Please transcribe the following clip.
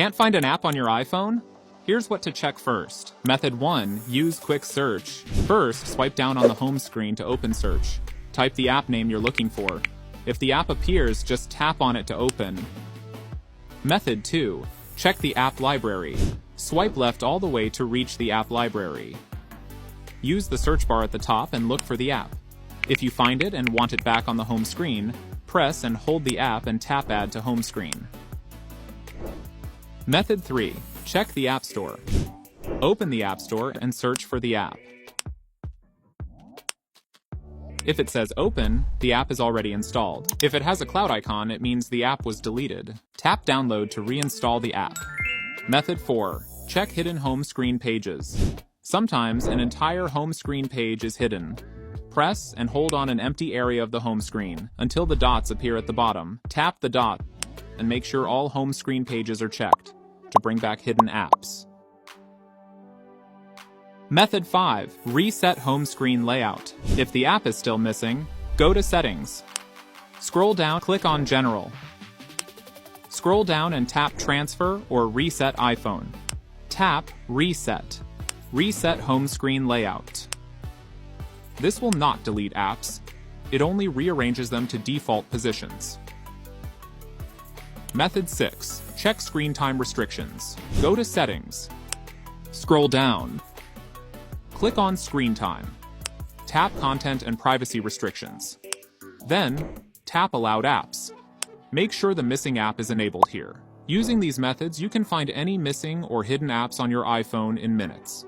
Can't find an app on your iPhone? Here's what to check first. Method 1. Use quick search. First, swipe down on the home screen to open search. Type the app name you're looking for. If the app appears, just tap on it to open. Method 2. Check the app library. Swipe left all the way to reach the app library. Use the search bar at the top and look for the app. If you find it and want it back on the home screen, press and hold the app and tap Add to home screen. Method 3. Check the App Store. Open the App Store and search for the app. If it says Open, the app is already installed. If it has a cloud icon, it means the app was deleted. Tap Download to reinstall the app. Method 4. Check hidden home screen pages. Sometimes an entire home screen page is hidden. Press and hold on an empty area of the home screen until the dots appear at the bottom. Tap the dot and make sure all home screen pages are checked to bring back hidden apps. Method 5. Reset home screen layout. If the app is still missing, go to Settings. Scroll down, click on General. Scroll down and tap Transfer or Reset iPhone. Tap Reset. Reset home screen layout. This will not delete apps. It only rearranges them to default positions. Method 6. Check screen time restrictions. Go to Settings. Scroll down. Click on Screen Time. Tap Content and Privacy Restrictions. Then, tap Allowed Apps. Make sure the missing app is enabled here. Using these methods, you can find any missing or hidden apps on your iPhone in minutes.